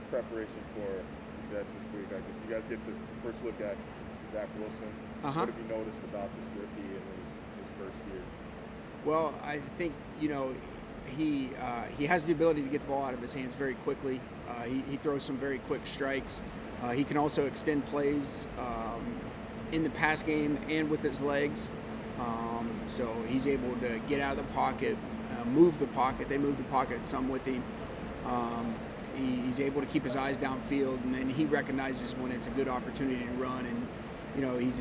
preparation for the Jets this week? I guess you guys get the first look at Zach Wilson. Uh-huh. What have you noticed about this rookie in his first year? Well, I think he has the ability to get the ball out of his hands very quickly. He throws some very quick strikes. He can also extend plays in the pass game and with his legs. So he's able to get out of the pocket, move the pocket. They move the pocket some with him. He's able to keep his eyes downfield, and then he recognizes when it's a good opportunity to run. And he's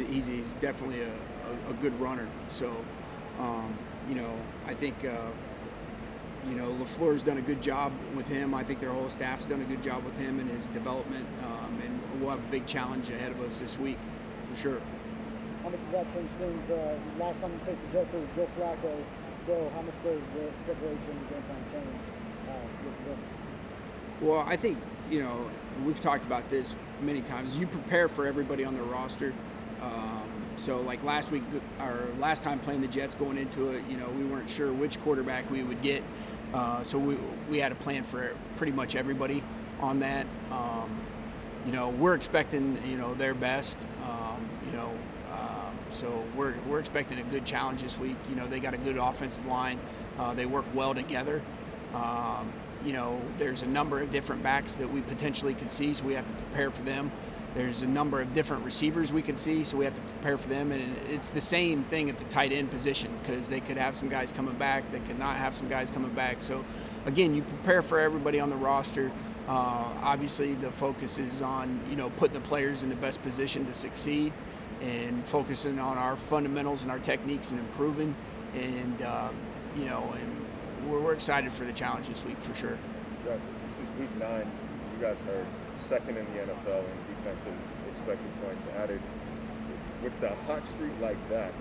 definitely a good runner. So I think LaFleur's done a good job with him. I think their whole staff's done a good job with him and his development. And we'll have a big challenge ahead of us this week, for sure. How much does that change things? Last time you faced the Jets, it was Joe Flacco. So how much does the preparation and game plan change with this? Well, I think, we've talked about this many times. You prepare for everybody on the roster. So like last week, or last time playing the Jets going into it, we weren't sure which quarterback we would get. So we had a plan for pretty much everybody on that. We're expecting, their best. So we're expecting a good challenge this week. They got a good offensive line. They work well together. There's a number of different backs that we potentially could see, so we have to prepare for them. There's a number of different receivers we could see, so we have to prepare for them. And it's the same thing at the tight end position, because they could have some guys coming back. They could not have some guys coming back. So, again, you prepare for everybody on the roster. Obviously, the focus is on, putting the players in the best position to succeed and focusing on our fundamentals and our techniques and improving. And, we're excited for the challenge this week for sure. Josh, this is week 9. You guys are second in the NFL in defensive expected points added. With the hot streak like that,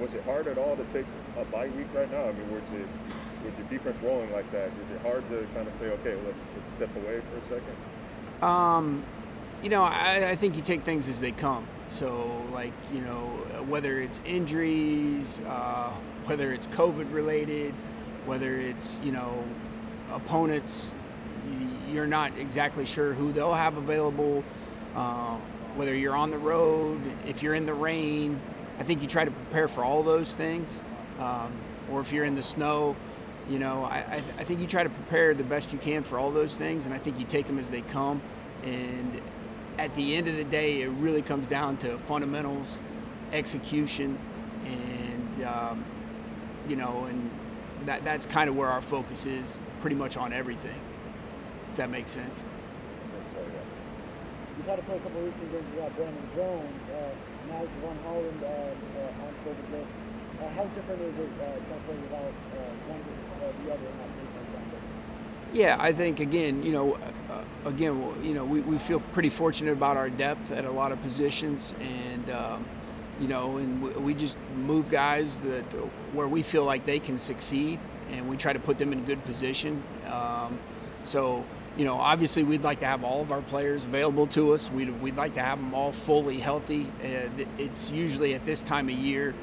was it hard at all to take a bye week right now? With your defense rolling like that, is it hard to kind of say, okay, let's step away for a second? I think you take things as they come. So, whether it's injuries, whether it's COVID related, whether it's, opponents, you're not exactly sure who they'll have available, whether you're on the road, if you're in the rain. I think you try to prepare for all those things. Or if you're in the snow, I think you try to prepare the best you can for all those things, and I think you take them as they come. And at the end of the day, it really comes down to fundamentals, execution, and, and that's kind of where our focus is, pretty much on everything, if that makes sense. You've had to play a couple of recent games without Brandon Jones. Now Javon Holland on COVID list. How different is it trying to play without one versus the other in that sequence? Yeah, I think we feel pretty fortunate about our depth at a lot of positions, and and we just move guys where we feel like they can succeed, and we try to put them in good position. Obviously we'd like to have all of our players available to us. We'd like to have them all fully healthy. It's usually at this time of year,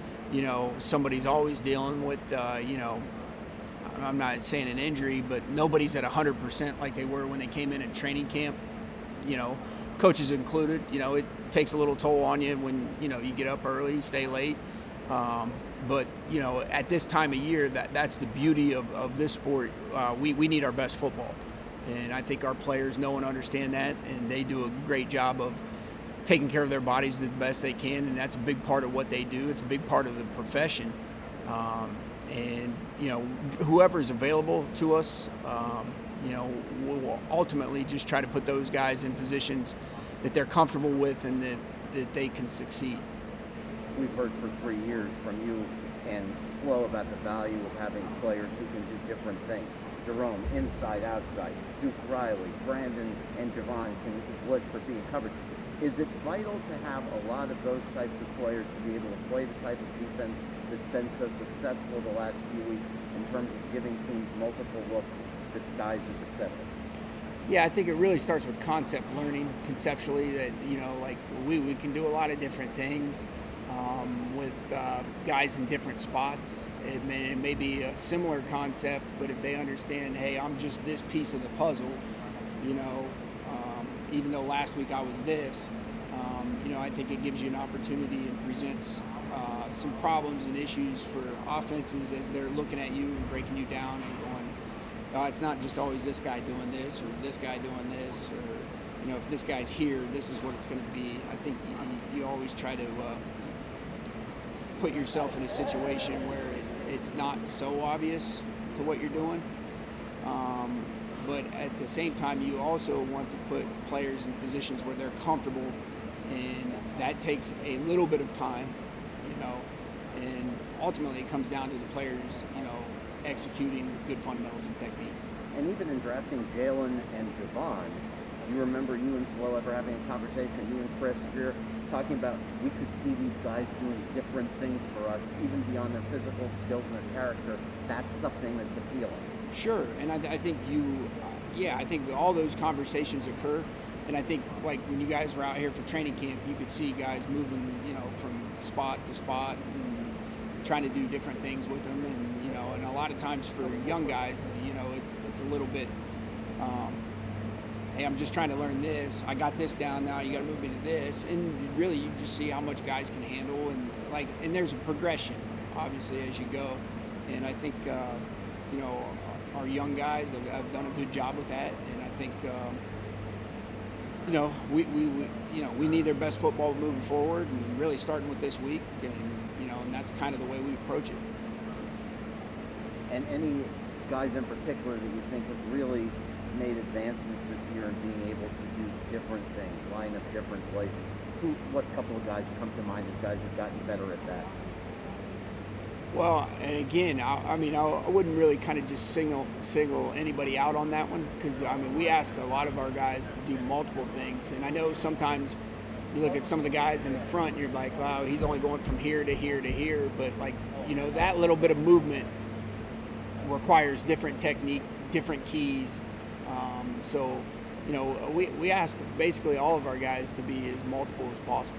somebody's always dealing with, I'm not saying an injury, but nobody's at 100% like they were when they came in training camp, coaches included. It takes a little toll on you when, you get up early, stay late. But at this time of year, that's the beauty of this sport. We need our best football. And I think our players know and understand that, and they do a great job of taking care of their bodies the best they can, and that's a big part of what they do. It's a big part of the profession. And whoever's available to us, we'll ultimately just try to put those guys in positions that they're comfortable with and that they can succeed. We've heard for 3 years from you and Flo about the value of having players who can do different things. Jerome, inside, outside. Duke Riley, Brandon, and Javon can blitz for being covered. Is it vital to have a lot of those types of players to be able to play the type of defense that's been so successful the last few weeks in terms of giving teams multiple looks, disguises, etc.? Yeah, I think it really starts with concept learning, conceptually, that, we can do a lot of different things with guys in different spots. It may be a similar concept, but if they understand, hey, I'm just this piece of the puzzle, Even though last week I was this, I think it gives you an opportunity and presents some problems and issues for offenses as they're looking at you and breaking you down and going, it's not just always this guy doing this or this guy doing this, or if this guy's here, this is what it's going to be. I think you always try to put yourself in a situation where it's not so obvious to what you're doing. But at the same time, you also want to put players in positions where they're comfortable, and that takes a little bit of time, and ultimately it comes down to the players, executing with good fundamentals and techniques. And even in drafting Jalen and Javon, you remember you and Flo ever having a conversation, you and Chris here, talking about we could see these guys doing different things for us, even beyond their physical skills and their character. That's something that's appealing. Sure, and I think I think all those conversations occur, and I think like when you guys were out here for training camp, you could see guys moving, from spot to spot and trying to do different things with them, and and a lot of times for young guys, it's a little bit, hey, I'm just trying to learn this. I got this down now. You got to move me to this, and really you just see how much guys can handle, and there's a progression obviously as you go, and I think our young guys have done a good job with that, and I think we need their best football moving forward, and really starting with this week, and that's kind of the way we approach it. And any guys in particular that you think have really made advancements this year in being able to do different things, line up different places? What couple of guys come to mind as guys who've gotten better at that? Well, and again, I wouldn't really kind of just single anybody out on that one, because we ask a lot of our guys to do multiple things, and I know sometimes you look at some of the guys in the front and you're like, wow, he's only going from here to here to here, but that little bit of movement requires different technique, different keys. So we ask basically all of our guys to be as multiple as possible.